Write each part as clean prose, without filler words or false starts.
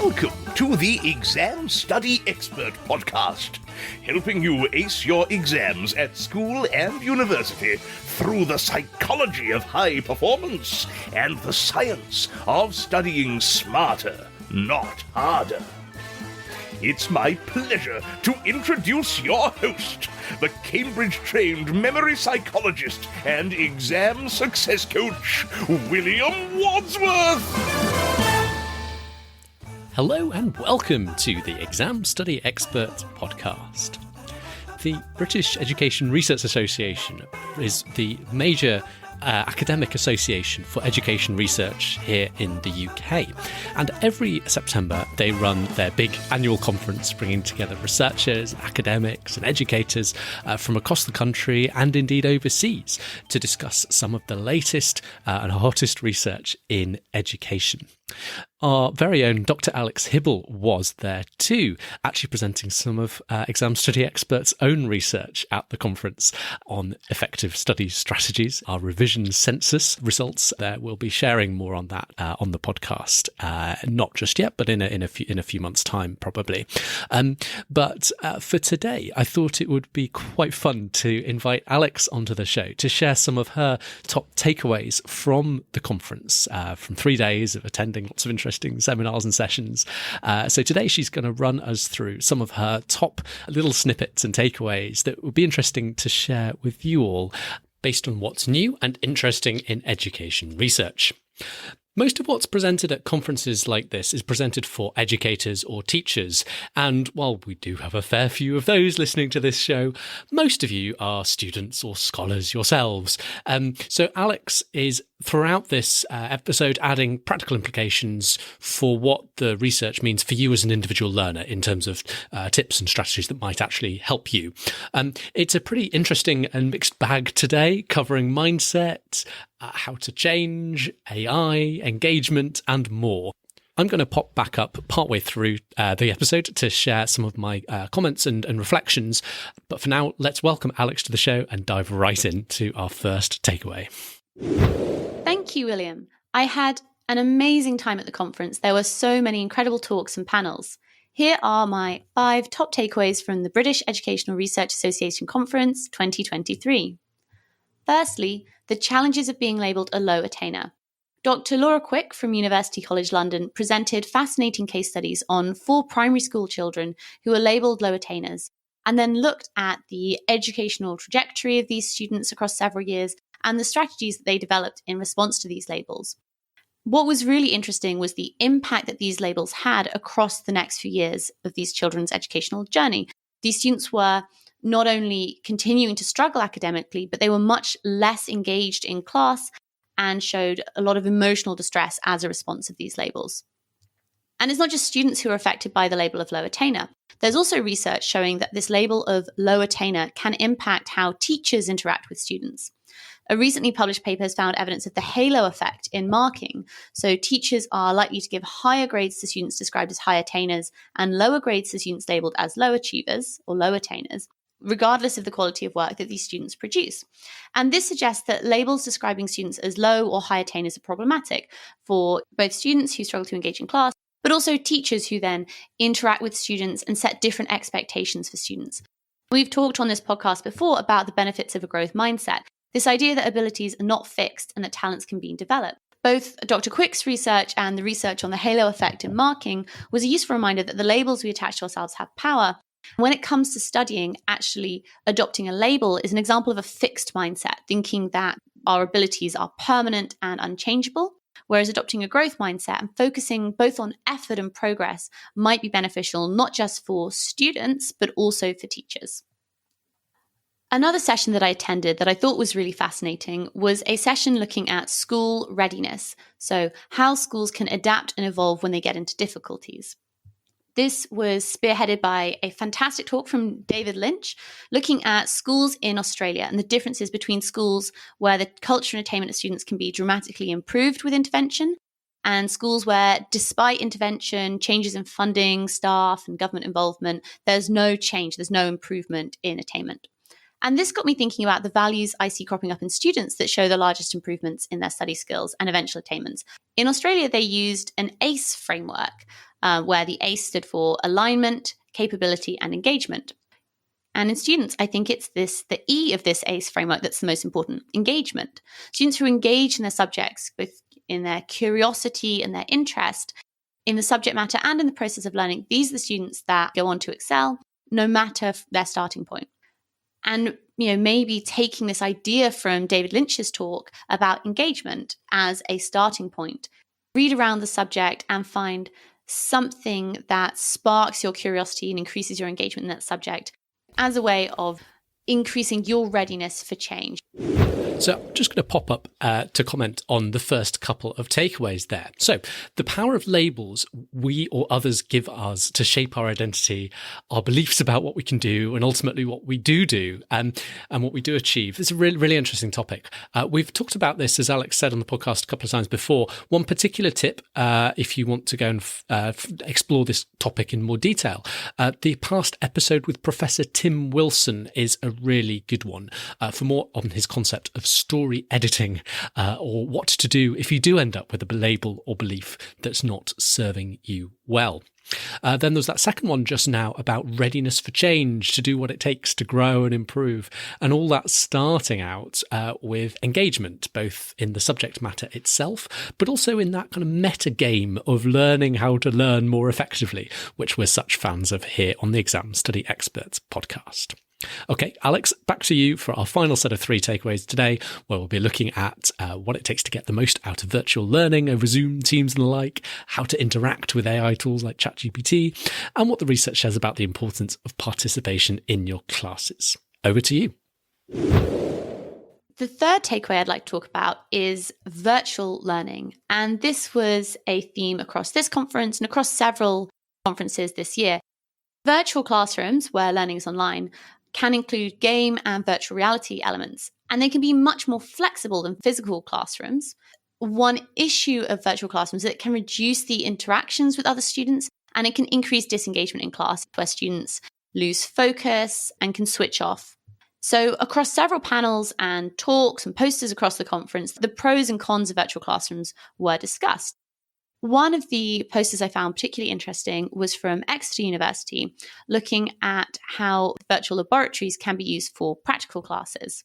Welcome to the Exam Study Expert Podcast, helping you ace your exams at school and university through the psychology of high performance and the science of studying smarter, not harder. It's my pleasure to introduce your host, the Cambridge-trained memory psychologist and exam success coach, William Wadsworth. Hello and welcome to the Exam Study Expert Podcast. The British Education Research Association is the major academic association for education research here in the UK. And every September they run their big annual conference, bringing together researchers, academics and educators from across the country and indeed overseas to discuss some of the latest and hottest research in education. Our very own Dr Alix Hibble was there too, actually presenting some of Exam Study Expert's own research at the conference on effective study strategies, our revision census results. We'll be sharing more on that on the podcast, not just yet, but in a few months' time probably. But for today, I thought it would be quite fun to invite Alix onto the show to share some of her top takeaways from the conference, from 3 days of attending lots of interesting seminars and sessions. So today she's going to run us through some of her top little snippets and takeaways that would be interesting to share with you all based on what's new and interesting in education research. Most of what's presented at conferences like this is presented for educators or teachers, and while we do have a fair few of those listening to this show, most of you are students or scholars yourselves. So Alix is, throughout this episode, adding practical implications for what the research means for you as an individual learner in terms of tips and strategies that might actually help you. It's a pretty interesting and mixed bag today, covering mindset, how to change, AI, engagement, and more. I'm going to pop back up partway through the episode to share some of my comments and reflections. But for now, let's welcome Alix to the show and dive right into our first takeaway. Thank you, William. I had an amazing time at the conference. There were so many incredible talks and panels. Here are my 5 top takeaways from the British Educational Research Association Conference 2023. Firstly, the challenges of being labelled a low attainer. Dr Laura Quick from University College London presented fascinating case studies on 4 primary school children who were labelled low attainers, and then looked at the educational trajectory of these students across several years and the strategies that they developed in response to these labels. What was really interesting was the impact that these labels had across the next few years of these children's educational journey. These students were not only continuing to struggle academically, but they were much less engaged in class and showed a lot of emotional distress as a response of these labels. And it's not just students who are affected by the label of low attainer. There's also research showing that this label of low attainer can impact how teachers interact with students. A recently published paper has found evidence of the halo effect in marking. So teachers are likely to give higher grades to students described as high attainers and lower grades to students labelled as low achievers or low attainers, regardless of the quality of work that these students produce. And this suggests that labels describing students as low or high attainers are problematic for both students who struggle to engage in class, but also teachers who then interact with students and set different expectations for students. We've talked on this podcast before about the benefits of a growth mindset, this idea that abilities are not fixed and that talents can be developed. Both Dr. Quick's research and the research on the halo effect in marking was a useful reminder that the labels we attach to ourselves have power. When it comes to studying, actually adopting a label is an example of a fixed mindset, thinking that our abilities are permanent and unchangeable, whereas adopting a growth mindset and focusing both on effort and progress might be beneficial not just for students, but also for teachers. Another session that I attended that I thought was really fascinating was a session looking at school readiness, so how schools can adapt and evolve when they get into difficulties. This was spearheaded by a fantastic talk from David Lynch, looking at schools in Australia and the differences between schools where the culture and attainment of students can be dramatically improved with intervention, and schools where, despite intervention, changes in funding, staff, and government involvement, there's no change, there's no improvement in attainment. And this got me thinking about the values I see cropping up in students that show the largest improvements in their study skills and eventual attainments. In Australia, they used an ACE framework, where the ACE stood for alignment, capability, and engagement. And in students, I think it's the E of this ACE framework that's the most important, engagement. Students who engage in their subjects, both in their curiosity and their interest, in the subject matter and in the process of learning, these are the students that go on to excel, no matter their starting point. And maybe taking this idea from David Lynch's talk about engagement as a starting point, read around the subject and find something that sparks your curiosity and increases your engagement in that subject as a way of increasing your readiness for change. So I'm just going to pop up to comment on the first couple of takeaways there. So the power of labels we or others give us to shape our identity, our beliefs about what we can do, and ultimately what we do and what we do achieve. It's a really, really interesting topic. We've talked about this, as Alex said on the podcast a couple of times before. One particular tip, if you want to go and explore this topic in more detail, the past episode with Professor Tim Wilson is a really good one for more on his concept of story editing, or what to do if you do end up with a label or belief that's not serving you well. Then there's that second one just now about readiness for change, to do what it takes to grow and improve, and all that starting out with engagement, both in the subject matter itself, but also in that kind of meta game of learning how to learn more effectively, which we're such fans of here on the Exam Study Experts podcast. Okay, Alex, back to you for our final set of 3 takeaways today, where we'll be looking at what it takes to get the most out of virtual learning over Zoom, Teams and the like, how to interact with AI tools like ChatGPT, and what the research says about the importance of participation in your classes. Over to you. The third takeaway I'd like to talk about is virtual learning. And this was a theme across this conference and across several conferences this year. Virtual classrooms, where learning is online, can include game and virtual reality elements, and they can be much more flexible than physical classrooms. One issue of virtual classrooms is that it can reduce the interactions with other students, and it can increase disengagement in class, where students lose focus and can switch off. So across several panels and talks and posters across the conference, the pros and cons of virtual classrooms were discussed. One of the posters I found particularly interesting was from Exeter University, looking at how virtual laboratories can be used for practical classes.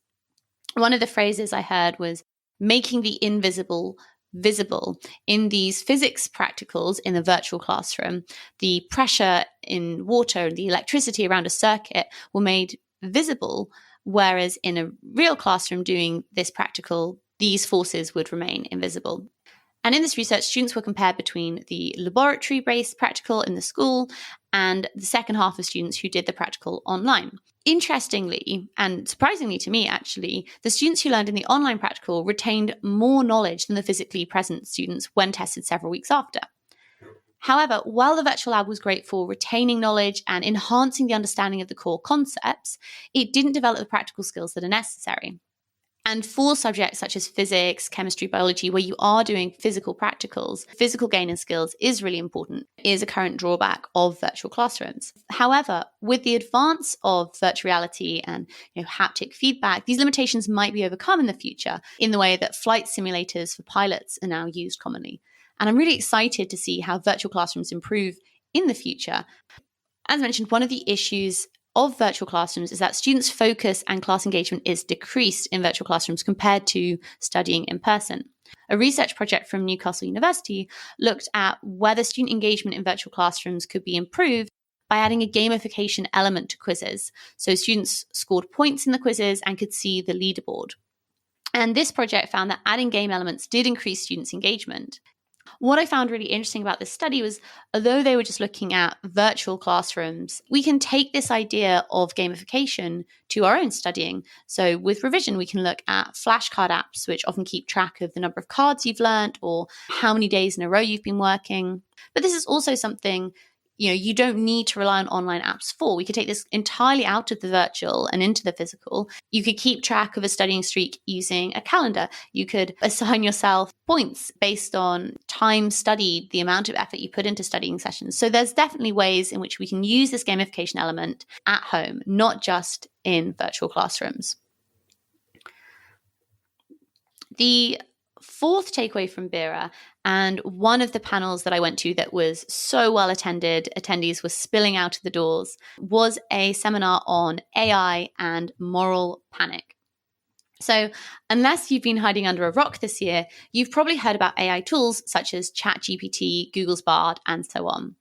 One of the phrases I heard was making the invisible visible. In these physics practicals in the virtual classroom, the pressure in water and the electricity around a circuit were made visible, whereas in a real classroom doing this practical, these forces would remain invisible. And in this research, students were compared between the laboratory-based practical in the school and the second half of students who did the practical online. Interestingly, and surprisingly to me actually, the students who learned in the online practical retained more knowledge than the physically present students when tested several weeks after. However, while the virtual lab was great for retaining knowledge and enhancing the understanding of the core concepts, it didn't develop the practical skills that are necessary. And for subjects such as physics, chemistry, biology, where you are doing physical practicals, physical gain in skills is really important, is a current drawback of virtual classrooms. However, with the advance of virtual reality and haptic feedback, these limitations might be overcome in the future in the way that flight simulators for pilots are now used commonly. And I'm really excited to see how virtual classrooms improve in the future. As mentioned, one of the issues of virtual classrooms is that students' focus and class engagement is decreased in virtual classrooms compared to studying in person. A research project from Newcastle University looked at whether student engagement in virtual classrooms could be improved by adding a gamification element to quizzes. So students scored points in the quizzes and could see the leaderboard. And this project found that adding game elements did increase students' engagement. What I found really interesting about this study was, although they were just looking at virtual classrooms, we can take this idea of gamification to our own studying. So with revision, we can look at flashcard apps, which often keep track of the number of cards you've learnt or how many days in a row you've been working. But this is also something you don't need to rely on online apps for. We could take this entirely out of the virtual and into the physical. You could keep track of a studying streak using a calendar. You could assign yourself points based on time studied, the amount of effort you put into studying sessions. So there's definitely ways in which we can use this gamification element at home, not just in virtual classrooms. The fourth takeaway from BIRA, and one of the panels that I went to that was so well attended, attendees were spilling out of the doors, was a seminar on AI and moral panic. So unless you've been hiding under a rock this year, you've probably heard about AI tools such as ChatGPT, Google's Bard, and so on.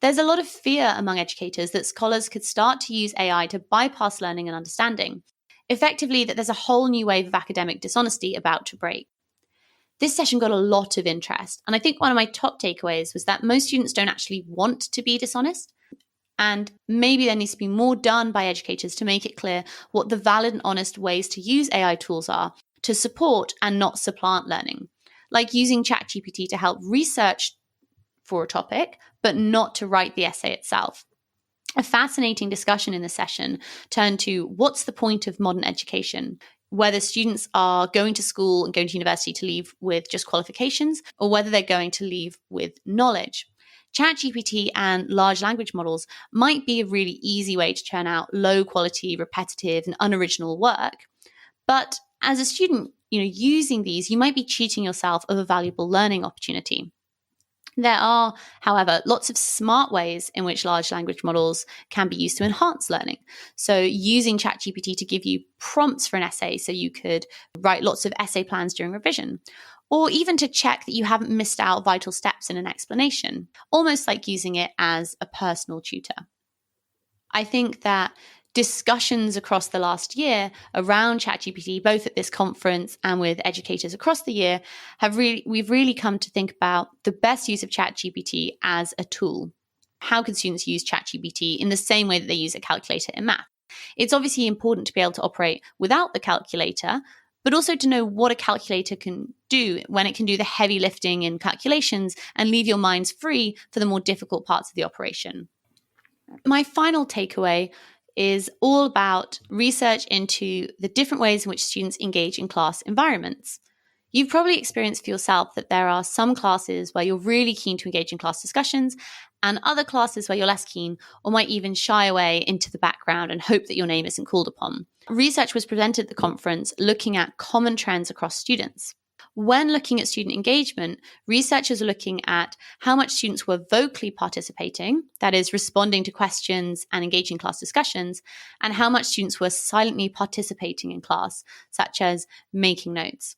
There's a lot of fear among educators that scholars could start to use AI to bypass learning and understanding, effectively that there's a whole new wave of academic dishonesty about to break. This session got a lot of interest, and I think one of my top takeaways was that most students don't actually want to be dishonest, and maybe there needs to be more done by educators to make it clear what the valid and honest ways to use AI tools are to support and not supplant learning, like using ChatGPT to help research for a topic, but not to write the essay itself. A fascinating discussion in the session turned to what's the point of modern education, whether students are going to school and going to university to leave with just qualifications or whether they're going to leave with knowledge. ChatGPT and large language models might be a really easy way to churn out low quality, repetitive, and unoriginal work. But as a student, using these, you might be cheating yourself of a valuable learning opportunity. There are, however, lots of smart ways in which large language models can be used to enhance learning. So using ChatGPT to give you prompts for an essay so you could write lots of essay plans during revision, or even to check that you haven't missed out vital steps in an explanation, almost like using it as a personal tutor. I think that discussions across the last year around ChatGPT, both at this conference and with educators across the year, we've really come to think about the best use of ChatGPT as a tool. How can students use ChatGPT in the same way that they use a calculator in math? It's obviously important to be able to operate without the calculator, but also to know what a calculator can do when it can do the heavy lifting in calculations and leave your minds free for the more difficult parts of the operation. My final takeaway is all about research into the different ways in which students engage in class environments. You've probably experienced for yourself that there are some classes where you're really keen to engage in class discussions and other classes where you're less keen or might even shy away into the background and hope that your name isn't called upon. Research was presented at the conference looking at common trends across students. When looking at student engagement, researchers are looking at how much students were vocally participating, that is, responding to questions and engaging in class discussions, and how much students were silently participating in class, such as making notes.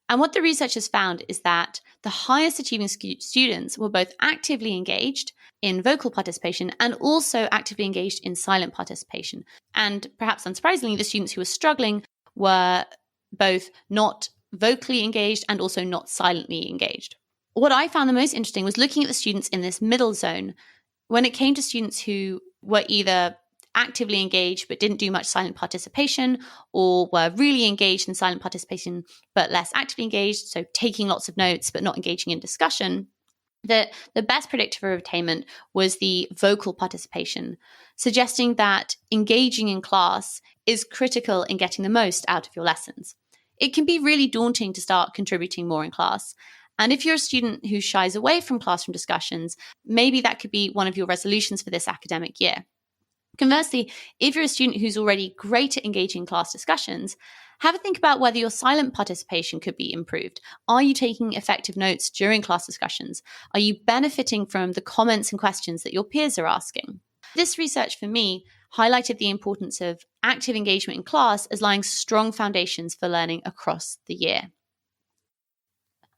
And what the researchers found is that the highest achieving students were both actively engaged in vocal participation and also actively engaged in silent participation. And perhaps unsurprisingly, the students who were struggling were both not vocally engaged and also not silently engaged. What I found the most interesting was looking at the students in this middle zone. When it came to students who were either actively engaged but didn't do much silent participation, or were really engaged in silent participation but less actively engaged, so taking lots of notes but not engaging in discussion, the best predictor of attainment was the vocal participation, suggesting that engaging in class is critical in getting the most out of your lessons. It can be really daunting to start contributing more in class. And if you're a student who shies away from classroom discussions, maybe that could be one of your resolutions for this academic year. Conversely, if you're a student who's already great at engaging in class discussions, have a think about whether your silent participation could be improved. Are you taking effective notes during class discussions? Are you benefiting from the comments and questions that your peers are asking? This research for me highlighted the importance of active engagement in class as laying strong foundations for learning across the year.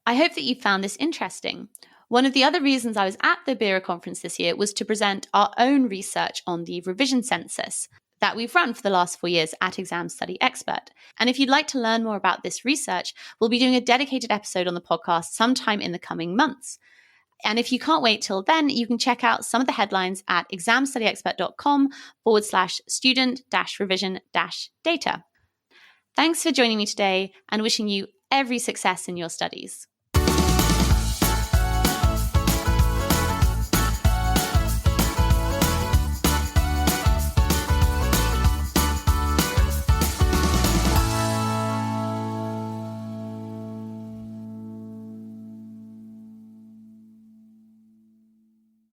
I hope that you found this interesting. One of the other reasons I was at the BIRA conference this year was to present our own research on the revision census that we've run for the last 4 years at Exam Study Expert. And if you'd like to learn more about this research, we'll be doing a dedicated episode on the podcast sometime in the coming months. And if you can't wait till then, you can check out some of the headlines at examstudyexpert.com/student-revision-data. Thanks for joining me today and wishing you every success in your studies.